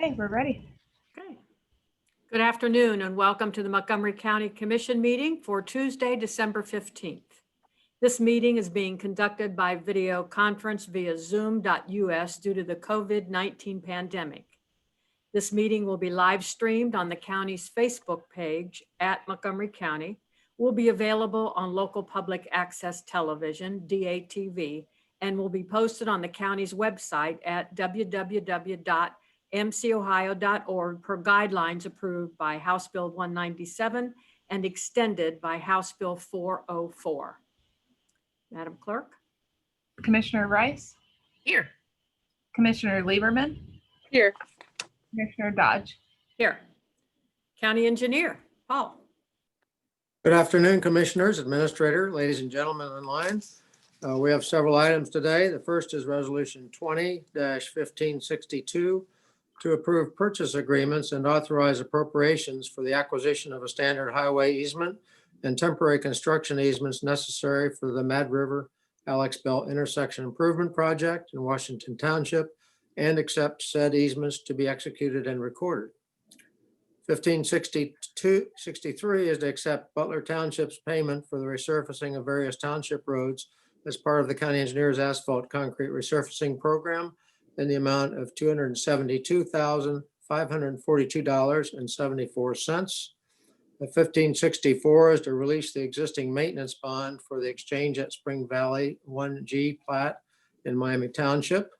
Okay, we're ready. Okay. Good afternoon and welcome to the Montgomery County Commission meeting for Tuesday, December 15th. This meeting is being conducted by video conference via zoom.us due to the COVID-19 pandemic. This meeting will be live streamed on the county's Facebook page at Montgomery County, will be available on local public access television, DATV, and will be posted on the county's website at www.mcohio.org per guidelines approved by House Bill 197 and extended by House Bill 404. Madam Clerk? Commissioner Rice, Here. Commissioner Lieberman, Here. Commissioner Dodge. Here. County Engineer, Paul. Good afternoon, Commissioners, Administrator, ladies and gentlemen online. We have several items today. The first is Resolution 20-1562 to approve purchase agreements and authorize appropriations for the acquisition of a standard highway easement and temporary construction easements necessary for the Mad River Alex Bell Intersection Improvement Project in Washington Township, and accept said easements to be executed and recorded. 1563 is to accept Butler Township's payment for the resurfacing of various township roads as part of the county engineer's asphalt concrete resurfacing program in the amount of $272,542.74. The 1564 is to release the existing maintenance bond for the exchange at Spring Valley 1G plat in Miami Township.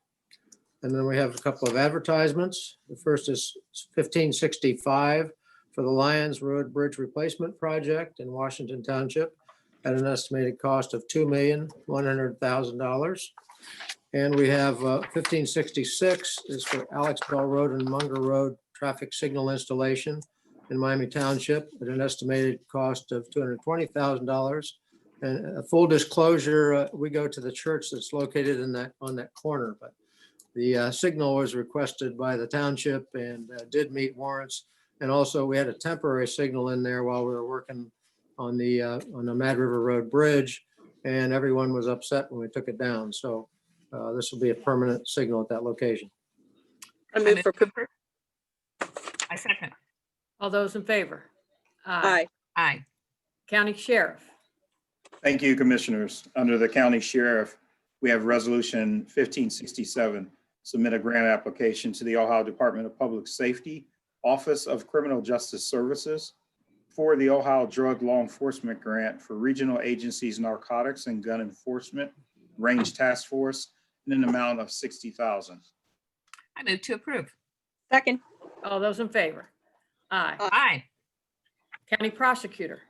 And then we have a couple of advertisements. The first is 1565 for the Lyons Road Bridge Replacement Project in Washington Township at an estimated cost of $2,100,000. And we have 1566 is for Alex Bell Road and Munger Road traffic signal installation in Miami Township at an estimated cost of $220,000. And a full disclosure, we go to the church that's located in on that corner, but the signal was requested by the township and did meet warrants. And also we had a temporary signal in there while we were working on the Mad River Road Bridge, and everyone was upset when we took it down. So this will be a permanent signal at that location. I move for approval. I second. All those in favor? Aye. Aye. County Sheriff. Thank you, Commissioners. Under the County Sheriff, we have Resolution 1567, submit a grant application to the Ohio Department of Public Safety, Office of Criminal Justice Services for the Ohio Drug Law Enforcement Grant for Regional Agencies Narcotics and Gun Enforcement Range Task Force in an amount of $60,000. I move to approve. Second. All those in favor? Aye. Aye. County Prosecutor.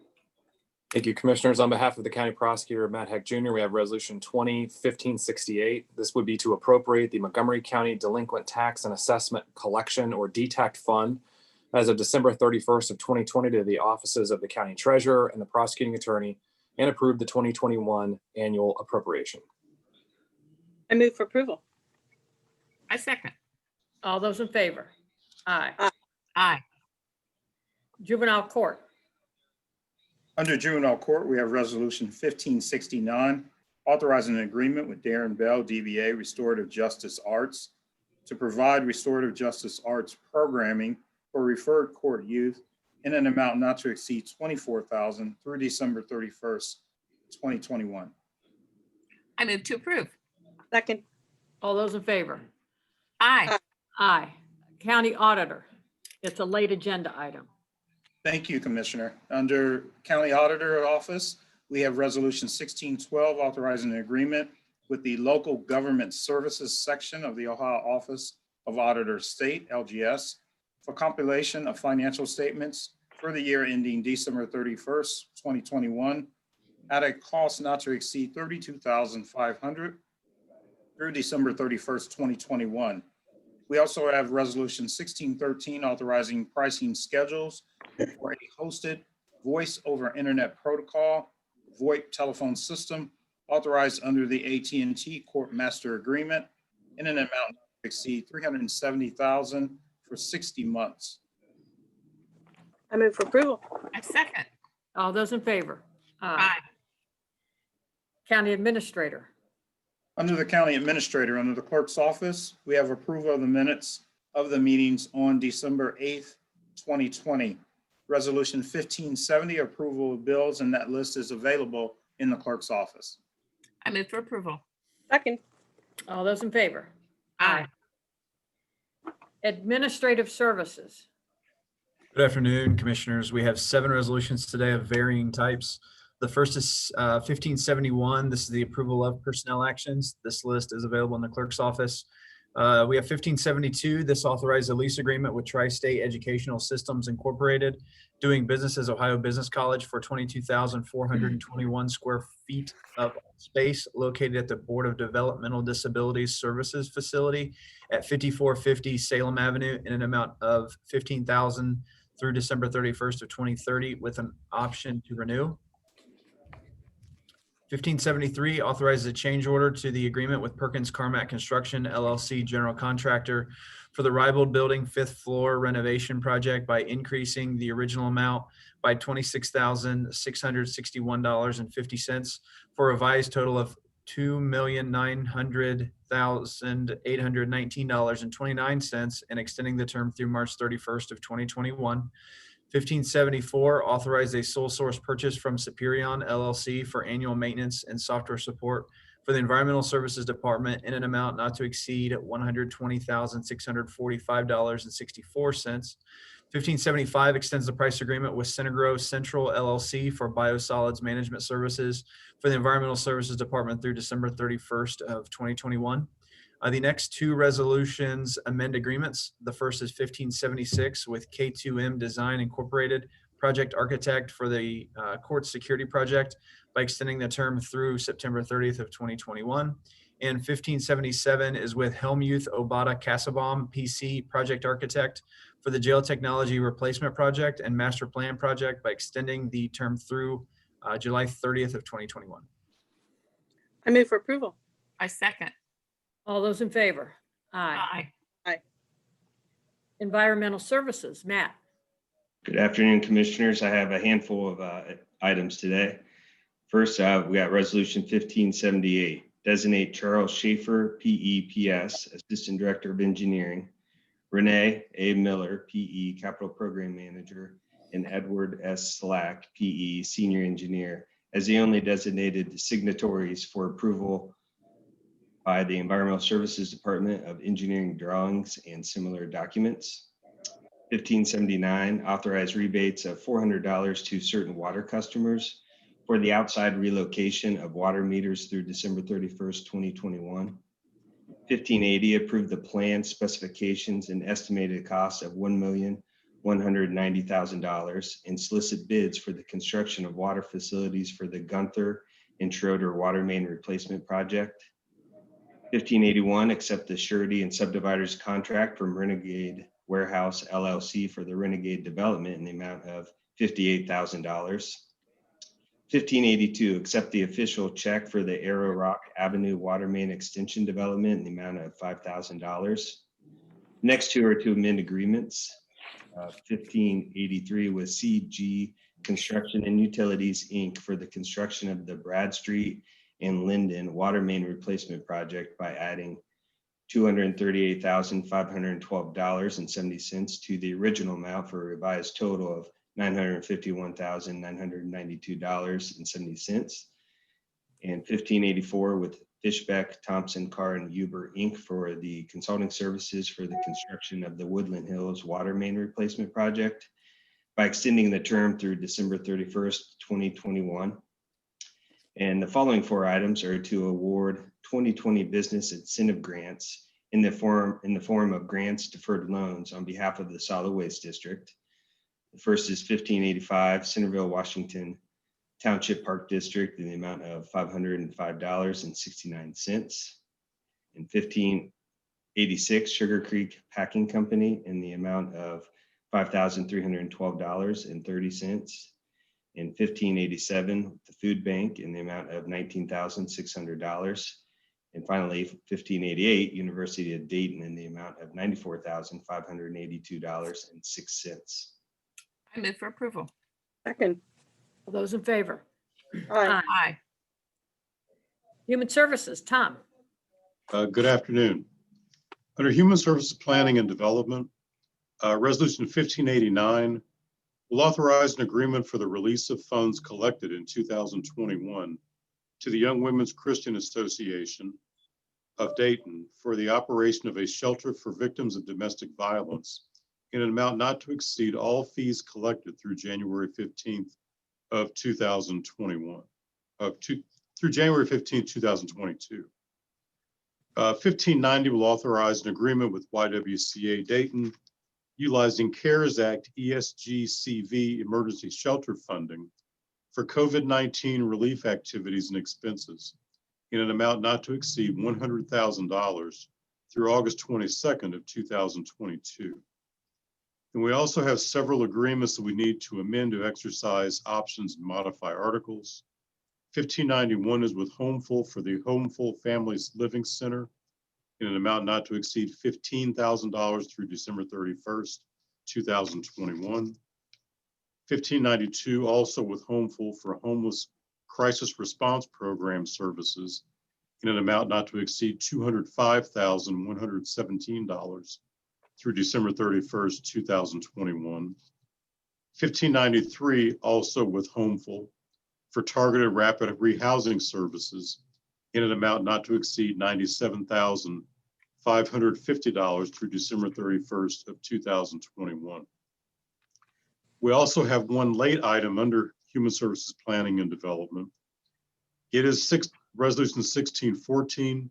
Thank you, Commissioners. On behalf of the County Prosecutor, Matt Heck Jr., we have Resolution 20-1568. This would be to appropriate the Montgomery County Delinquent Tax and Assessment Collection or DTAC Fund as of December 31st of 2020 to the offices of the County Treasurer and the Prosecuting Attorney, and approve the 2021 annual appropriation. I move for approval. I second. All those in favor? Aye. Aye. Aye. Juvenile Court. Under Juvenile Court, we have Resolution 1569, authorizing an agreement with Darren Bell, DBA Restorative Justice Arts, to provide restorative justice arts programming for referred court youth in an amount not to exceed $24,000 through December 31st, 2021. I move to approve. Second. All those in favor? Aye. Aye. County Auditor. It's a late agenda item. Thank you, Commissioner. Under County Auditor Office, we have Resolution 1612, authorizing an agreement with the Local Government Services section of the Ohio Office of Auditor State, LGS, for compilation of financial statements for the year ending December 31st, 2021, at a cost not to exceed $32,500 through December 31st, 2021. We also have Resolution 1613, authorizing pricing schedules for a hosted voice over internet protocol, VoIP telephone system, authorized under the AT&T Court Master Agreement in an amount not to exceed $370,000 for 60 months. I move for approval. I second. All those in favor? Aye. County Administrator. Under the County Administrator, under the Clerk's Office, we have approval of the minutes of the meetings on December 8th, 2020. Resolution 1570, approval of bills, and that list is available in the clerk's office. I move for approval. Second. All those in favor? Aye. Administrative Services. Good afternoon, Commissioners. We have 7 resolutions today of varying types. The first is 1571. This is the approval of personnel actions. This list is available in the clerk's office. We have 1572. This authorized a lease agreement with Tri-State Educational Systems Incorporated, doing business as Ohio Business College for 22,421 square feet of space located at the Board of Developmental Disabilities Services facility at 5450 Salem Avenue in an amount of $15,000 through December 31st of 2030 with an option to renew. 1573 authorizes a change order to the agreement with Perkins Carmack Construction LLC General Contractor for the Rybold Building 5th floor renovation project by increasing the original amount by $26,661.50 for a revised total of $2,900,819.29 and extending the term through March 31st of 2021. 1574 authorized a sole source purchase from Superion LLC for annual maintenance and software support for the Environmental Services Department in an amount not to exceed $120,645.64. 1575 extends the price agreement with Synagro Central LLC for biosolids management services for the Environmental Services Department through December 31st of 2021. The next 2 resolutions amend agreements. The first is 1576 with K2M Design Incorporated, project architect for the court security project by extending the term through September 30th of 2021. And 1577 is with Helmuth Obata Kassabaum, PC, project architect for the jail technology replacement project and master plan project by extending the term through July 30th of 2021. I move for approval. I second. All those in favor? Aye. Aye. Environmental Services. Matt. Good afternoon, Commissioners. I have a handful of items today. First, we got Resolution 1578. Designate Charles Schaefer, PEPS, Assistant Director of Engineering, Renee A. Miller, PE, Capital Program Manager, and Edward S. Slack, PE, Senior Engineer, as the only designated signatories for approval by the Environmental Services Department of engineering drawings and similar documents. 1579, authorize rebates of $400 to certain water customers for the outside relocation of water meters through December 31st, 2021. 1580, approve the plan specifications and estimated costs of $1,190,000 and solicit bids for the construction of water facilities for the Gunther and Schroeder water main replacement project. 1581, accept the surety and subdividers contract from Renegade Warehouse LLC for the Renegade development in the amount of $58,000. 1582, accept the official check for the Arrow Rock Avenue water main extension development in the amount of $5,000. Next 2 are to amend agreements. 1583 with CG Construction and Utilities, Inc. for the construction of the Bradstreet and Linden water main replacement project by adding $238,512.70 to the original amount for a revised total of $951,992.70. And 1584 with Fishbeck, Thompson, Carr, and Huber, Inc. for the consulting services for the construction of the Woodland Hills water main replacement project by extending the term through December 31st, 2021. And the following 4 items are to award 2020 business incentive grants in the form of grants deferred loans on behalf of the Solid Waste District. The first is 1585 Centerville, Washington Township Park District in the amount of $505.69. And 1586 Sugar Creek Packing Company in the amount of $5,312.30. In 1587, the Food Bank in the amount of $19,600. And finally, 1588, University of Dayton in the amount of $94,582.06. I move for approval. Second. All those in favor? Aye. Aye. Human Services. Tom. Good afternoon. Under Human Services Planning and Development, Resolution 1589 will authorize an agreement for the release of funds collected in 2021 to the Young Women's Christian Association of Dayton for the operation of a shelter for victims of domestic violence in an amount not to exceed all fees collected through January 15th of 2021, through January 15th, 2022. 1590 will authorize an agreement with YWCA Dayton utilizing CARES Act ESGCV emergency shelter funding for COVID-19 relief activities and expenses in an amount not to exceed $100,000 through August 22nd of 2022. And we also have several agreements that we need to amend to exercise options and modify articles. 1591 is with Homeful for the Homeful Families Living Center in an amount not to exceed $15,000 through December 31st, 2021. 1592 also with Homeful for Homeless Crisis Response Program services in an amount not to exceed $205,117 through December 31st, 2021. 1593 also with Homeful for targeted rapid rehousing services in an amount not to exceed $97,550 through December 31st of 2021. We also have one late item under Human Services Planning and Development. It is Resolution 1614,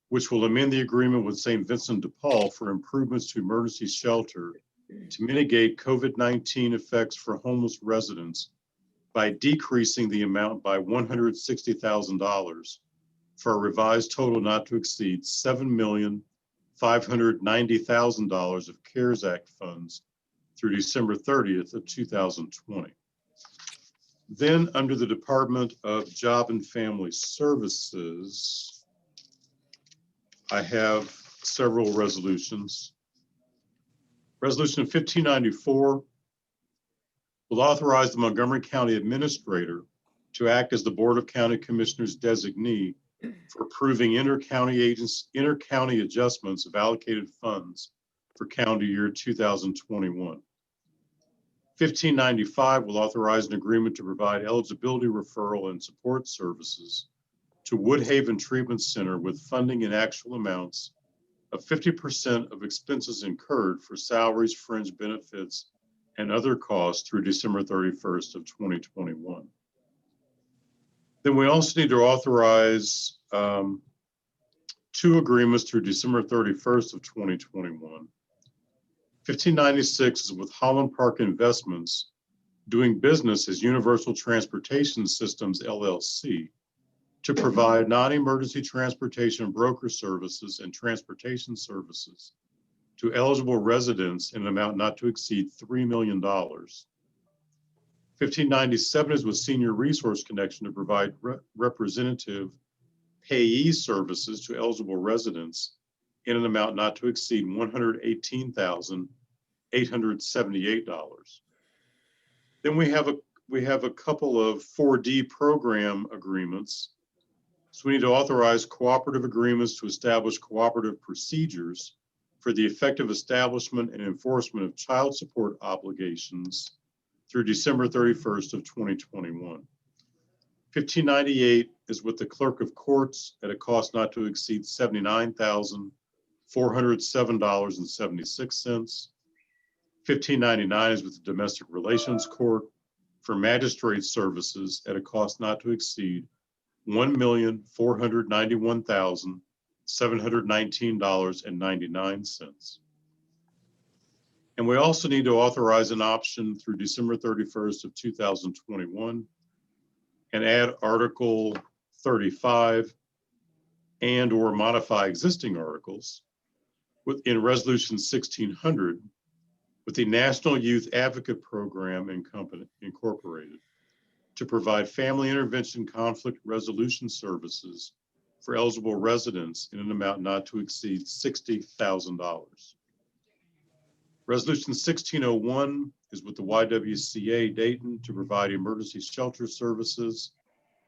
which will amend the agreement with St. Vincent de Paul for improvements to emergency shelter to mitigate COVID-19 effects for homeless residents by decreasing the amount by $160,000 for a revised total not to exceed $7,590,000 of CARES Act funds through December 30th of 2020. Then under the Department of Job and Family Services, I have several resolutions. Resolution 1594 will authorize the Montgomery County Administrator to act as the Board of County Commissioners designee for approving inter-county adjustments of allocated funds for calendar year 2021. 1595 will authorize an agreement to provide eligibility referral and support services to Woodhaven Treatment Center with funding in actual amounts of 50% of expenses incurred for salaries, fringe benefits, and other costs through December 31st of 2021. Then we also need to authorize 2 agreements through December 31st of 2021. 1596 is with Holland Park Investments doing business as Universal Transportation Systems, LLC, to provide non-emergency transportation broker services and transportation services to eligible residents in an amount not to exceed $3 million. 1597 is with Senior Resource Connection to provide representative payee services to eligible residents in an amount not to exceed $118,878. Then we have a couple of 4D program agreements. So we need to authorize cooperative agreements to establish cooperative procedures for the effective establishment and enforcement of child support obligations through December 31st of 2021. 1598 is with the Clerk of Courts at a cost not to exceed $79,407.76. 1599 is with the Domestic Relations Court for magistrate services at a cost not to exceed $1,491,719.99. And we also need to authorize an option through December 31st of 2021 and add Article 35 and or modify existing articles in Resolution 1600 with the National Youth Advocate Program Incorporated to provide family intervention conflict resolution services for eligible residents in an amount not to exceed $60,000. Resolution 1601 is with the YWCA Dayton to provide emergency shelter services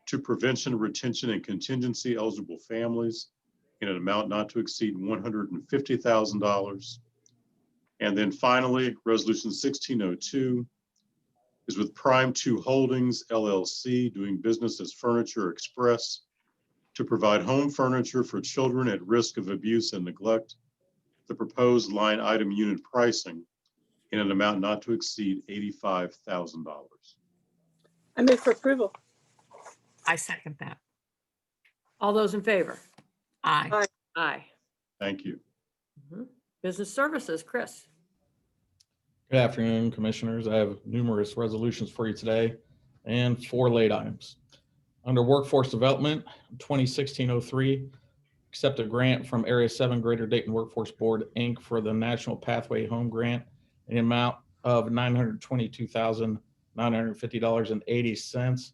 to prevention, retention, and contingency eligible families in an amount not to exceed $150,000. And then finally, Resolution 1602 is with Prime 2 Holdings LLC, doing business as Furniture Express, to provide home furniture for children at risk of abuse and neglect. The proposed line item unit pricing in an amount not to exceed $85,000. I move for approval. I second that. All those in favor? Aye. Aye. Aye. Thank you. Mhm. Business Services, Chris. Good afternoon, Commissioners. I have numerous resolutions for you today and 4 late items. Under Workforce Development, 2016-03, accept a grant from Area 7 Greater Dayton Workforce Board, Inc. for the National Pathway Home Grant in the amount of $922,950.80.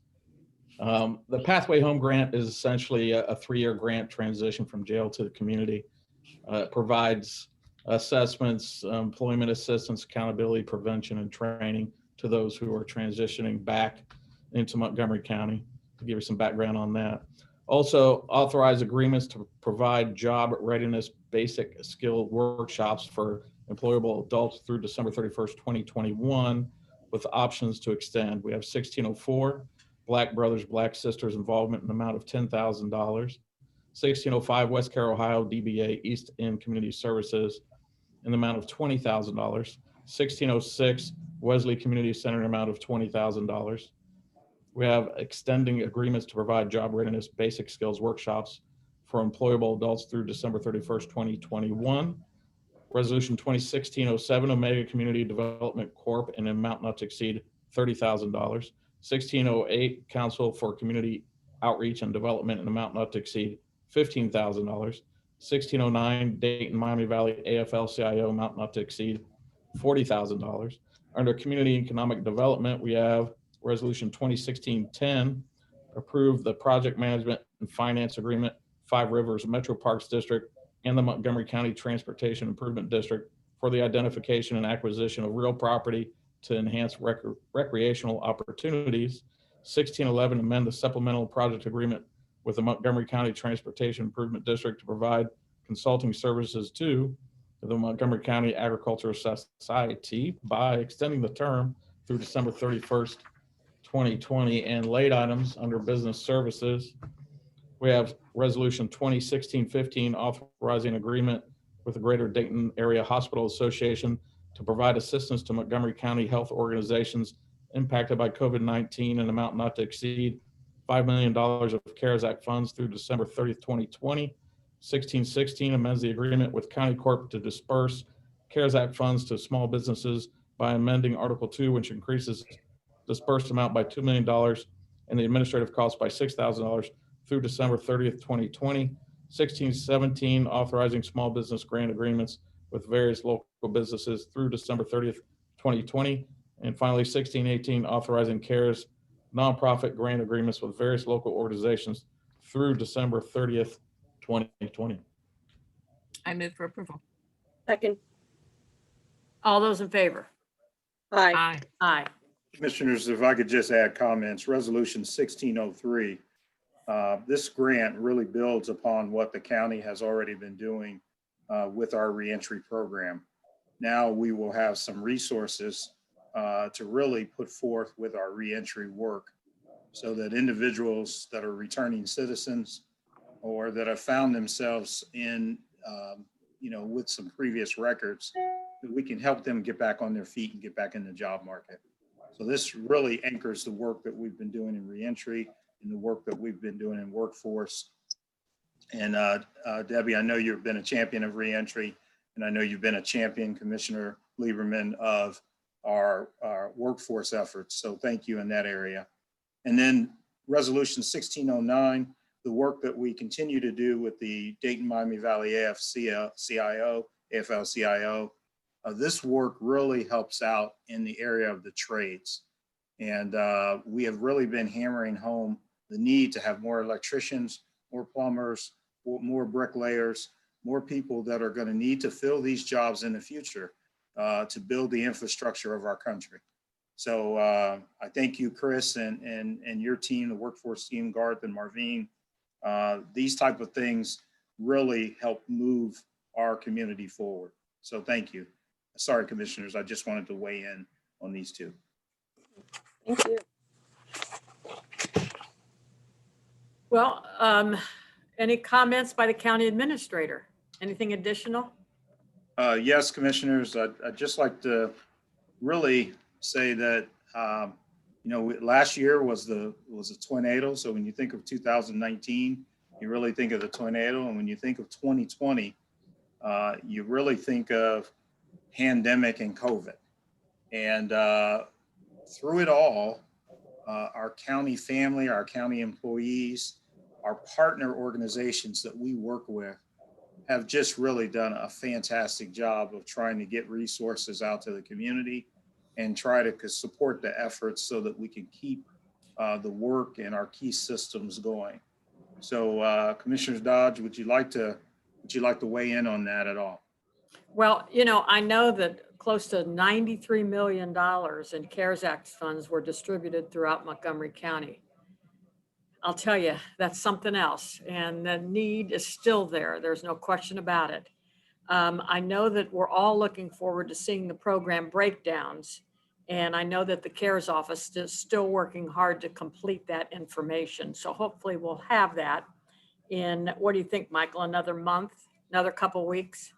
The Pathway Home Grant is essentially a 3-year grant transition from jail to the community. It provides assessments, employment assistance, accountability, prevention, and training to those who are transitioning back into Montgomery County. To give you some background on that. Also, authorize agreements to provide job readiness basic skill workshops for employable adults through December 31st, 2021, with options to extend. We have 1604, Black Brothers, Black Sisters involvement in the amount of $10,000. 1605, West Carroll, Ohio, DBA East End Community Services in the amount of $20,000. 1606, Wesley Community Center in the amount of $20,000. We have extending agreements to provide job readiness basic skills workshops for employable adults through December 31st, 2021. Resolution 2016-07, Omega Community Development Corp. in an amount not to exceed $30,000. 1608, Council for Community Outreach and Development in an amount not to exceed $15,000. 1609, Dayton Miami Valley AFL-CIO amount not to exceed $40,000. Under Community Economic Development, we have Resolution 2016-10, approve the project management and finance agreement, 5 Rivers Metro Parks District and the Montgomery County Transportation Improvement District for the identification and acquisition of real property to enhance recreational opportunities. 1611, amend the supplemental project agreement with the Montgomery County Transportation Improvement District to provide consulting services to the Montgomery County Agricultural Society by extending the term through December 31st, 2020. And late items under Business Services, we have Resolution 2016-15 authorizing agreement with the Greater Dayton Area Hospital Association to provide assistance to Montgomery County health organizations impacted by COVID-19 in an amount not to exceed $5 million of CARES Act funds through December 30th, 2020. 1616 amends the agreement with County Corp to disperse CARES Act funds to small businesses by amending Article 2, which increases dispersed amount by $2 million and the administrative cost by $6,000 through December 30th, 2020. 1617, authorizing small business grant agreements with various local businesses through December 30th, 2020. And finally, 1618, authorizing CARES nonprofit grant agreements with various local organizations through December 30th, 2020. I move for approval. Second. All those in favor? Aye. Aye. Aye. Commissioners, if I could just add comments, Resolution 1603. This grant really builds upon what the county has already been doing with our reentry program. Now we will have some resources to really put forth with our reentry work so that individuals that are returning citizens or that have found themselves in, with some previous records, that we can help them get back on their feet and get back in the job market. So this really anchors the work that we've been doing in reentry and the work that we've been doing in workforce. And Debbie, I know you've been a champion of reentry, and I know you've been a champion, Commissioner Lieberman, of our workforce efforts. So thank you in that area. And then Resolution 1609, the work that we continue to do with the Dayton Miami Valley AFL-CIO, this work really helps out in the area of the trades. And we have really been hammering home the need to have more electricians, more plumbers, more bricklayers, more people that are going to need to fill these jobs in the future to build the infrastructure of our country. So I thank you, Chris, and your team, the workforce team, Garth and Marvin. These type of things really help move our community forward. So thank you. Sorry, commissioners, I just wanted to weigh in on these two. Thank you. Well, any comments by the county administrator? Anything additional? Yes, commissioners, I'd just like to really say that, last year was a tornado. So when you think of 2019, you really think of the tornado. And when you think of 2020, you really think of pandemic and COVID. And through it all, our county family, our county employees, our partner organizations that we work with have just really done a fantastic job of trying to get resources out to the community and try to support the efforts so that we can keep the work and our key systems going. So Commissioner Dodge, would you like to weigh in on that at all? Well, I know that close to $93 million in CARES Act funds were distributed throughout Montgomery County. I'll tell you, that's something else. And the need is still there. There's no question about it. I know that we're all looking forward to seeing the program breakdowns. And I know that the CARES office is still working hard to complete that information. So hopefully we'll have that in, what do you think, Michael, another month, another couple of weeks?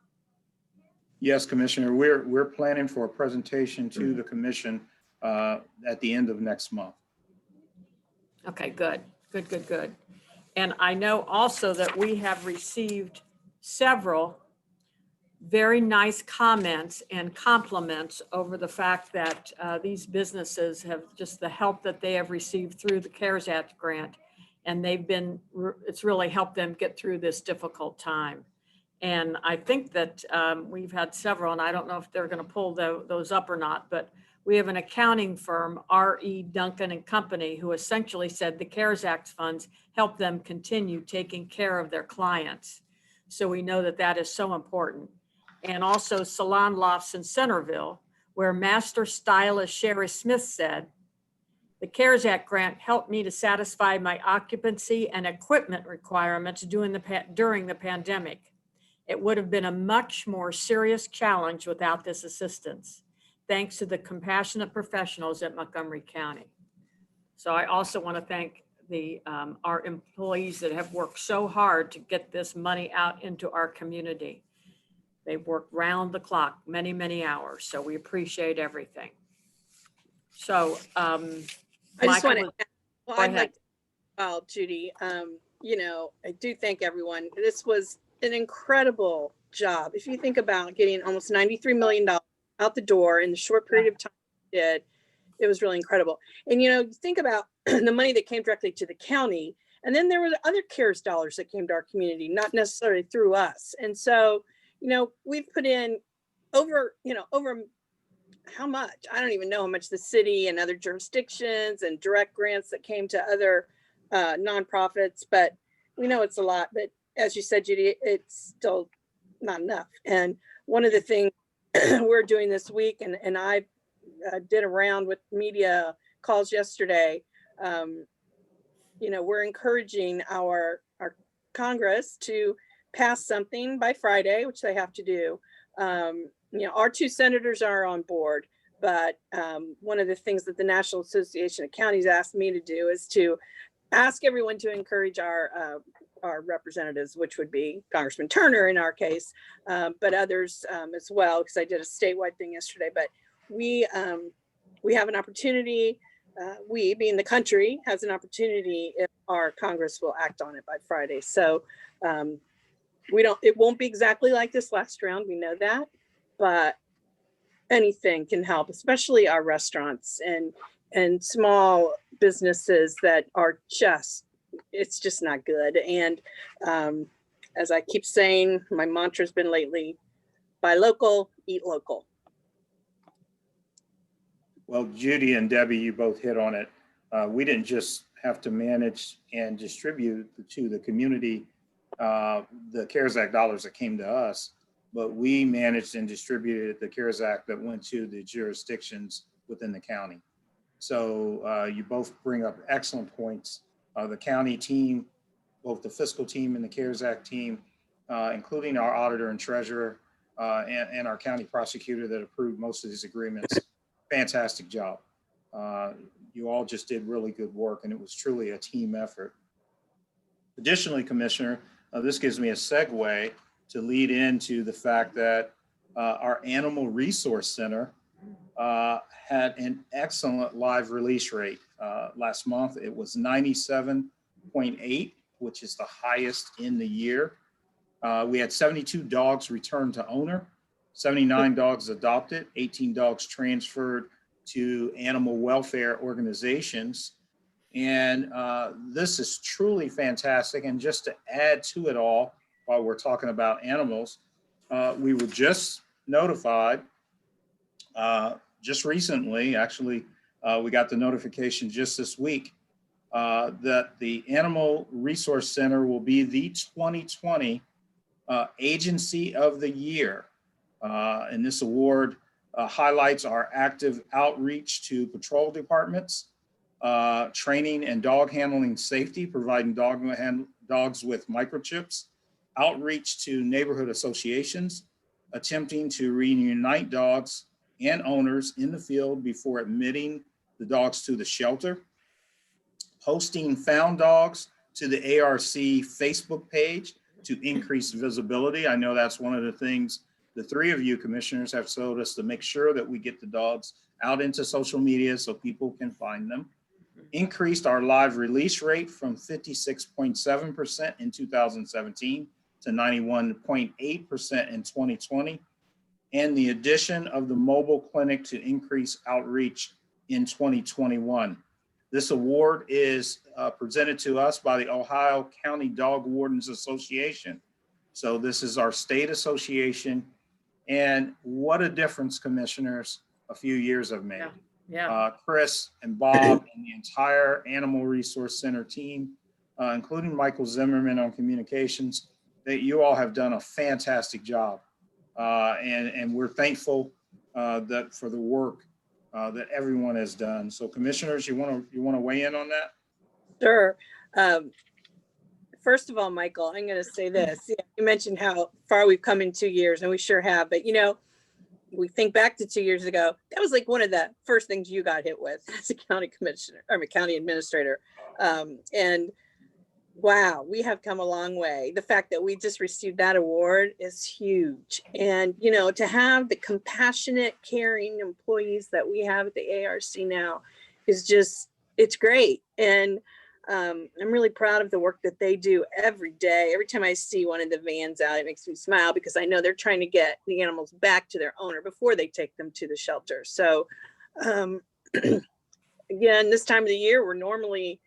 Yes, Commissioner, we're planning for a presentation to the commission at the end of next month. Okay, good. And I know also that we have received several very nice comments and compliments over the fact that these businesses have just the help that they have received through the CARES Act grant. And it's really helped them get through this difficult time. And I think that we've had several, and I don't know if they're going to pull those up or not, but we have an accounting firm, R.E. Duncan and Company, who essentially said the CARES Act funds help them continue taking care of their clients. So we know that that is so important. And also Salon Lofts in Centerville, where Master Stylist Sherry Smith said, the CARES Act grant helped me to satisfy my occupancy and equipment requirements during the pandemic. It would have been a much more serious challenge without this assistance, thanks to the compassionate professionals at Montgomery County. So I also want to thank our employees that have worked so hard to get this money out into our community. They've worked round the clock, many, many hours. So we appreciate everything. So I just want Michael, to, well, go I'd ahead. like, well, Judy, I do thank everyone. This was an incredible job. If you think about getting almost $93 million out the door in the short period of time it was really incredible. And, you think about the money that came directly to the county, and then there were the other CARES dollars that came to our community, not necessarily through us. And so, we've put in over how much? I don't even know how much the city and other jurisdictions and direct grants that came to other nonprofits, but we know it's a lot. But as you said, Judy, it's still not enough. And one of the things we're doing this week, and I did a round with media calls yesterday, we're encouraging our Congress to pass something by Friday, which they have to do. Our two senators are on board, but one of the things that the National Association of Counties asked me to do is to ask everyone to encourage our representatives, which would be Congressman Turner in our case, but others as well, because I did a statewide thing yesterday. But we have an opportunity, we being the country has an opportunity if our Congress will act on it by Friday. So it won't be exactly like this last round, we know that, but anything can help, especially our restaurants and small businesses that are it's just not good. And as I keep saying, my mantra's been lately, buy local, eat local. Well, Judy and Debbie, you both hit on it. We didn't just have to manage and distribute to the community the CARES Act dollars that came to us, but we managed and distributed the CARES Act that went to the jurisdictions within the county. So you both bring up excellent points. The county team, both the fiscal team and the CARES Act team, including our auditor and treasurer and our county prosecutor that approved most of these agreements. Fantastic job. You all just did really good work, and it was truly a team effort. Additionally, Commissioner, this gives me a segue to lead into the fact that our Animal Resource Center had an excellent live release rate. Last month, it was 97.8, which is the highest in the year. We had 72 dogs returned to owner, 79 dogs adopted, 18 dogs transferred to animal welfare organizations. And this is truly fantastic. And just to add to it all, while we're talking about animals, we were just notified just recently, actually, we got the notification just this week that the Animal Resource Center will be the 2020 Agency of the Year. And this award highlights our active outreach to patrol departments, training and dog handling safety, providing dogs with microchips, outreach to neighborhood associations, attempting to reunite dogs and owners in the field before admitting the dogs to the shelter, posting found dogs to the ARC Facebook page to increase visibility. I know that's one of the things the three of you commissioners have told us, to make sure that we get the dogs out into social media so people can find them. Increased our live release rate from 56.7% in 2017 to 91.8% in 2020. And the addition of the mobile clinic to increase outreach in 2021. This award is presented to us by the Ohio County Dog Wardens Association. So this is our state association. And what a difference, commissioners, a few years have made. Yeah. Chris and Bob and the entire Animal Resource Center team, including Michael Zimmerman on communications, that you all have done a fantastic job. And we're thankful that for the work that everyone has done. So commissioners, you want to weigh in on that? Sure. First of all, Michael, I'm going to say this. Yeah, you mentioned how far we've come in 2 years, and we sure have. But, you know, we think back to 2 years ago, that was like one of the first things you got hit with as a county commissioner, or a county administrator. And wow, we have come a long way. The fact that we just received that award is huge. And, you know, to have the compassionate, caring employees that we have at the ARC now is just, it's great. And I'm really proud of the work that they do every day. Every time I see one of the vans out, it makes me smile, because I know they're trying to get the animals back to their owner before they take them to the shelter. So again, this time of the year, we're normally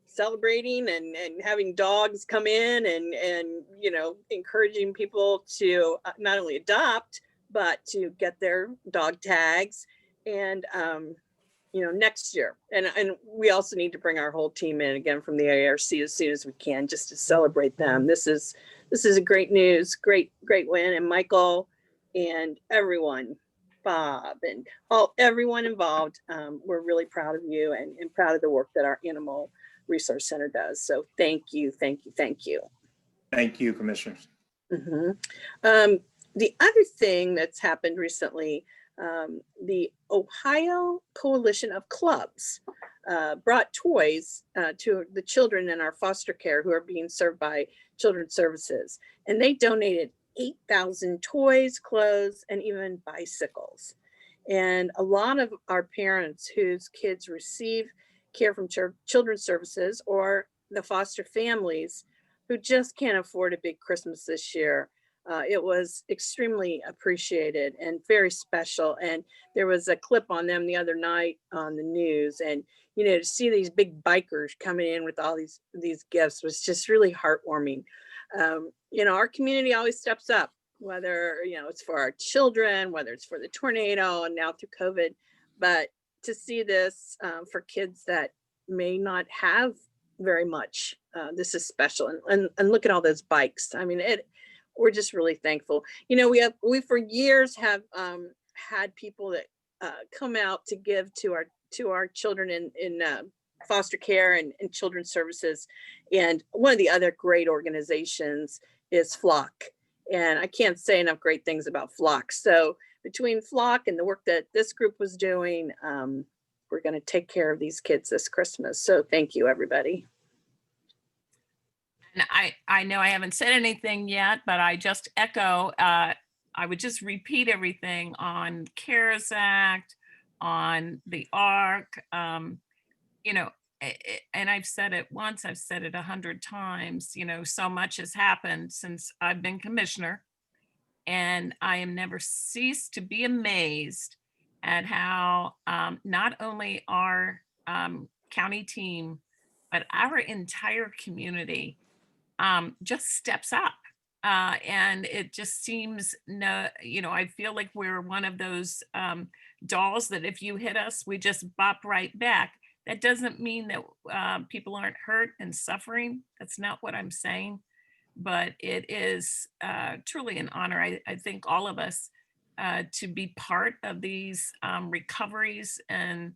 celebrating and having dogs come in and you know, encouraging people to not only adopt, but to get their dog tags. And you know, next year. And we also need to bring our whole team in again from the ARC as soon as we can, just to celebrate them. This is a great news, great win. And Michael and everyone, Bob and everyone involved, we're really proud of you and proud of the work that our Animal Resource Center does. So thank you, thank you, thank you. Thank you, commissioners. The other thing that's happened recently, the Ohio Coalition of Clubs brought toys to the children in our foster care who are being served by Children's Services. And they donated 8,000 toys, clothes, and even bicycles. And a lot of our parents whose kids receive care from Children's Services, or the foster families who just can't afford a big Christmas this year, it was extremely appreciated and very special. And there was a clip on them the other night on the news, and you know, to see these big bikers coming in with all these gifts was just really heartwarming. You know, our community always steps up, whether, you know, it's for our children, whether it's for the tornado and now through COVID, but to see this for kids that may not have very much, this is special. And look at all those bikes. I mean, we're just really thankful. You know, we for years have had people that come out to give to our children in foster care and Children's Services. And one of the other great organizations is Flock. And I can't say enough great things about Flock. So between Flock and the work that this group was doing, we're going to take care of these kids this Christmas. So thank you, everybody. And I know I haven't said anything yet, but I just echo, I would just repeat everything on CARES Act, on the ARC, you know, and I've said it once, I've said it 100 times, you know, so much has happened since I've been commissioner. And I am never ceased to be amazed at how not only our county team, but our entire community just steps up. And it just seems, you know, I feel like we're one of those dolls that if you hit us, we just bop right back. That doesn't mean that people aren't hurt and suffering. That's not what I'm saying. But it is truly an honor, I think, all of us to be part of these recoveries and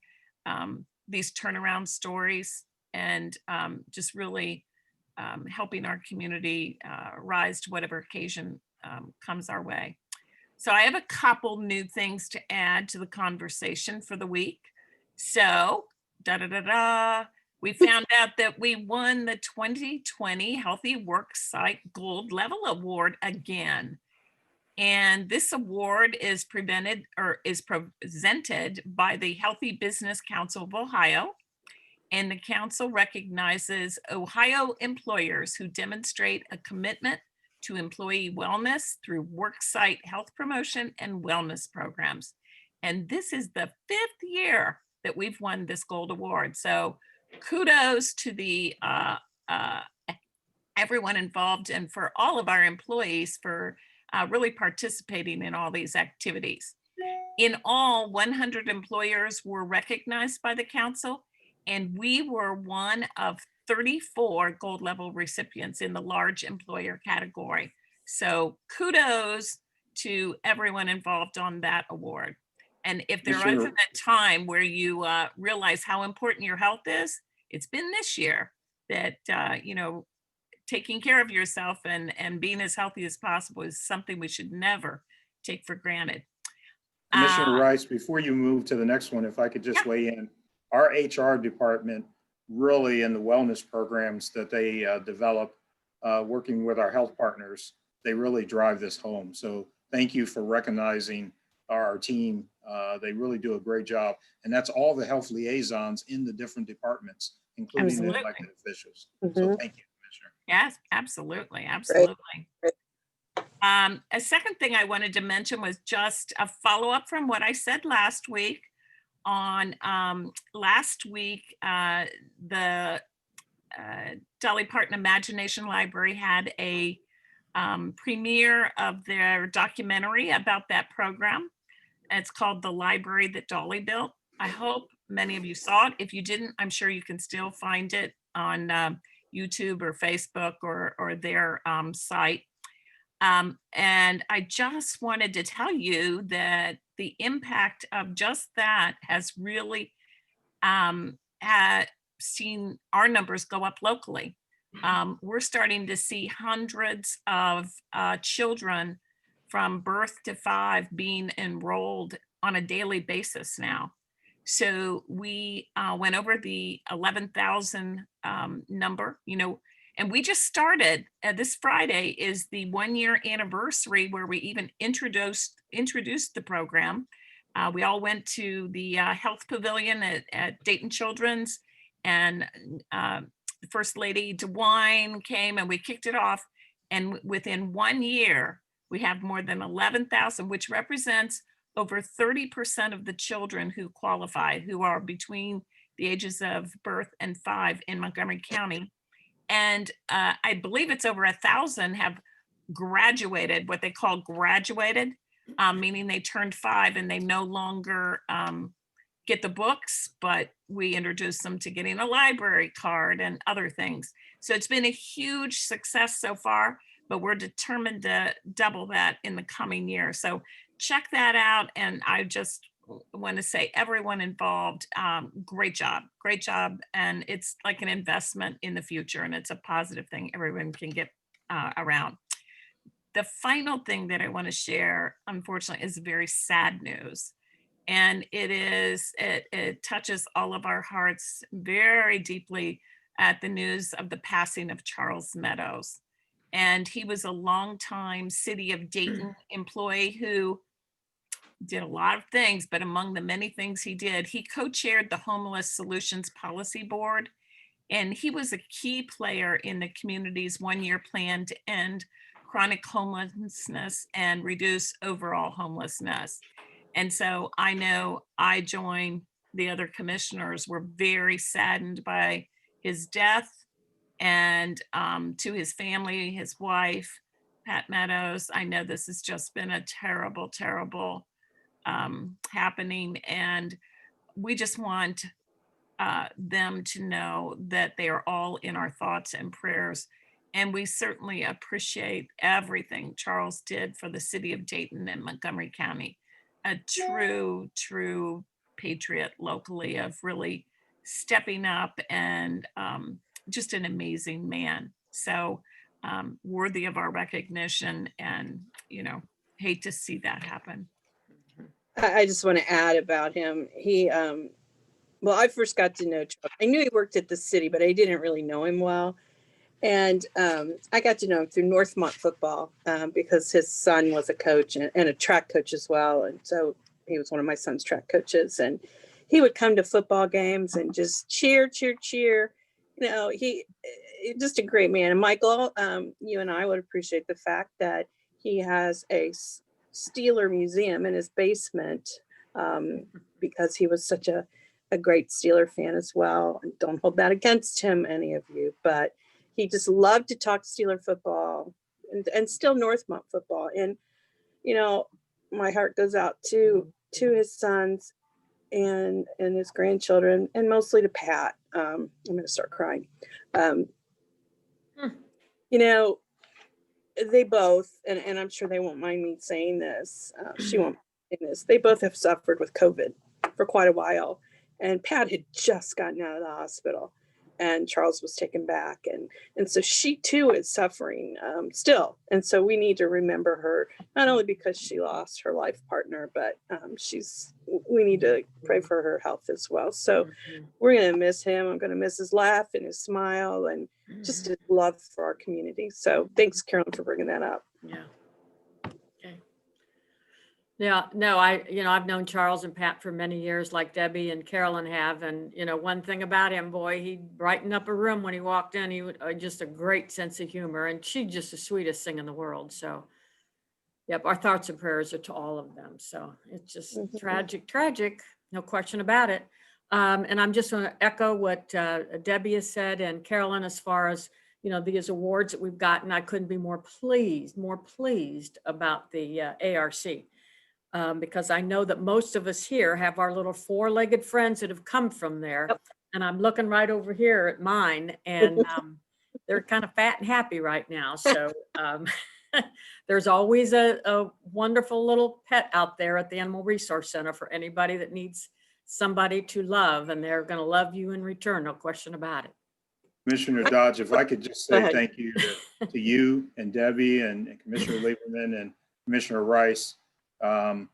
these turnaround stories, and just really helping our community rise to whatever occasion comes our way. So I have a couple new things to add to the conversation for the week. So, we found out that we won the 2020 Healthy Worksite Gold Level Award again. And this award is presented by the Healthy Business Council of Ohio. And the council recognizes Ohio employers who demonstrate a commitment to employee wellness through worksite health promotion and wellness programs. And this is the 5th year that we've won this gold award. So kudos to the everyone involved and for all of our employees for really participating in all these activities. In all, 100 employers were recognized by the council, and we were one of 34 gold level recipients in the large employer category. So kudos to everyone involved on that award. And if there isn't a time where you realize how important your health is, it's been this year that, you know, taking care of yourself and being as healthy as possible is something we should never take for granted. Commissioner Rice, before you move to the next one, if I could just weigh in, our HR department really in the wellness programs that they develop, working with our health partners, they really drive this home. So thank you for recognizing our team. They really do a great job. And that's all the health liaisons in the different departments, including the elected officials. So thank you, Commissioner. Yes, absolutely, absolutely. A second thing I wanted to mention was just a follow-up from what I said last week. On last week, the Dolly Parton Imagination Library had a premiere of their documentary about that program. It's called The Library That Dolly Built. I hope many of you saw it. If you didn't, I'm sure you can still find it on YouTube or Facebook or their site. And I just wanted to tell you that the impact of just that has really seen our numbers go up locally. We're starting to see hundreds of children from birth to 5 being enrolled on a daily basis now. So we went over the 11,000 number, you know, and we just started, this Friday is the 1-year anniversary where we even introduced the program. We all went to the health pavilion at Dayton Children's, and First Lady DeWine came and we kicked it off. And within 1 year, we have more than 11,000, which represents over 30% of the children who qualify, who are between the ages of birth and 5 in Montgomery County. And I believe it's over 1,000 have graduated, what they call graduated, meaning they turned 5 and they no longer get the books, but we introduced them to getting a library card and other things. So it's been a huge success so far, but we're determined to double that in the coming year. So check that out. And I just want to say everyone involved, great job. And it's like an investment in the future, and it's a positive thing everyone can get around. the final thing that I want to share, unfortunately, is very sad news. And it touches all of our hearts very deeply at the news of the passing of Charles Meadows. And he was a longtime City of Dayton employee who did a lot of things, but among the many things he did, he co-chaired the Homeless Solutions Policy Board. And he was a key player in the community's one-year plan to end chronic homelessness and reduce overall homelessness. And so I know I join the other commissioners were very saddened by his death, and to his family, his wife, Pat Meadows. I know this has just been a terrible, terrible happening, and we just want them to know that they are all in our thoughts and prayers. And we certainly appreciate everything Charles did for the city of Dayton and Montgomery County. A true, true patriot locally of really stepping up, and just an amazing man. So worthy of our recognition, and, hate to see that happen. I just want to add about him. He, well, I first got to know Chuck. I knew he worked at the city, but I didn't really know him well. And I got to know him through Northmont football because his son was a coach and a track coach as well. And so he was one of my son's track coaches. And he would come to football games and just cheer, cheer, cheer. He just a great man. And Michael, you and I would appreciate the fact that he has a Steeler museum in his basement because he was such a great Steeler fan as well. And don't hold that against him, any of you, but he just loved to talk Steeler football and still Northmont football. And, my heart goes out to his sons and his grandchildren, and mostly to Pat. I'm going to start crying. They both, and I'm sure they won't mind me saying this, she won't mind this, they both have suffered with COVID for quite a while. And Pat had just gotten out of the hospital, and Charles was taken back. And so she too is suffering still. And so we need to remember her, not only because she lost her life partner, but we need to pray for her health as well. So we're going to miss him. I'm going to miss his laugh and his smile and just his love for our community. So thanks, Carolyn, for bringing that up. Yeah. Okay. Yeah, no, I've known Charles and Pat for many years, like Debbie and Carolyn have. And, one thing about him, boy, he'd brighten up a room when he walked in. He would just a great sense of humor, and she's just the sweetest thing in the world. So, yep, our thoughts and prayers are to all of them. So it's just tragic, no question about it. And I'm just going to echo what Debbie has said and Carolyn, as far as, these awards that we've gotten. I couldn't be more pleased about the ARC. Because I know that most of us here have our little four-legged friends that have come from there. Yep. And I'm looking right over here at mine, and they're kind of fat and happy right now. So there's always a wonderful little pet out there at the Animal Resource Center for anybody that needs somebody to love, and they're going to love you in return, no question about it. Commissioner Dodge, if I could just say thank you to you and Debbie and Commissioner Lieberman and Commissioner Rice. When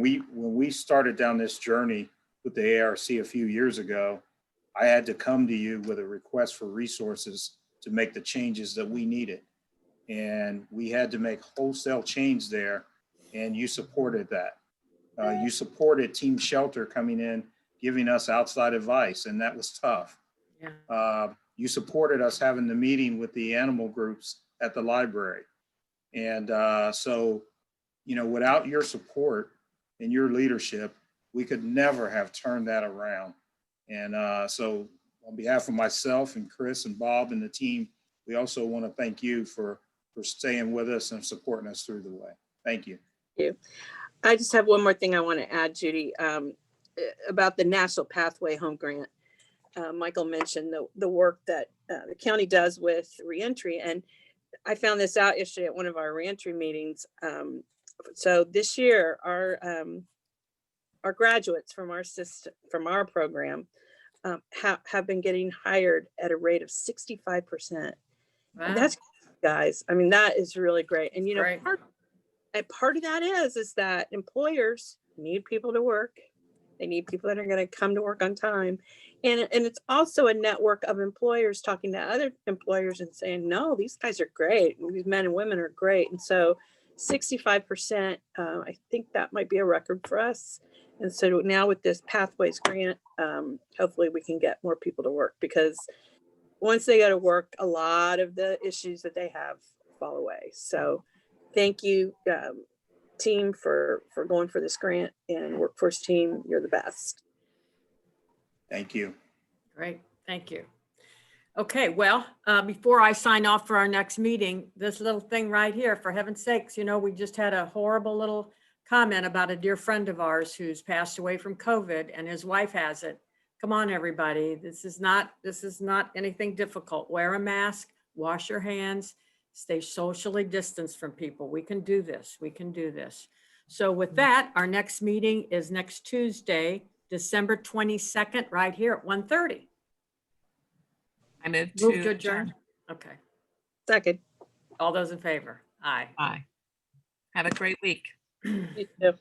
we started down this journey with the ARC a few years ago, I had to come to you with a request for resources to make the changes that we needed. And we had to make wholesale change there, and you supported that. You supported Team Shelter coming in, giving us outside advice, and that was tough. Yeah. You supported us having the meeting with the animal groups at the library. And so without your support and your leadership, we could never have turned that around. And so on behalf of myself and Chris and Bob and the team, we also want to thank you for staying with us and supporting us through the way. Thank you. Thank you. I just have one more thing I want to add, Judy, about the National Pathway Home Grant. Michael mentioned the work that the county does with reentry. And I found this out yesterday at one of our reentry meetings. So this year, our graduates from our system, from our program, have been getting hired at a rate of 65%. Wow. guys. I mean, that is really great. And, you know, Great. part of that is that employers need people to work. They need people that are going to come to work on time. And it's also a network of employers talking to other employers and saying, no, these guys are great. These men and women are great. And so 65%, I think that might be a record for us. And so now with this Pathways grant, hopefully we can get more people to work, because once they go to work, a lot of the issues that they have fall away. So thank you, team, for going for this grant, and workforce team, you're the best. Thank you. Great, thank you. Okay, well, before I sign off for our next meeting, this little thing right here, for heaven's sakes, you know, we just had a horrible little comment about a dear friend of ours who's passed away from COVID, and his wife has it. Come on, everybody, this is not anything difficult. Wear a mask, wash your hands, stay socially distanced from people. We can do this, we can do this. So with that, our next meeting is next Tuesday, December 22nd, right here at 1:30. I move Move to to adjourn. adjourn. Okay, Second. all those in favor? Aye. Bye. Have a great week. You too.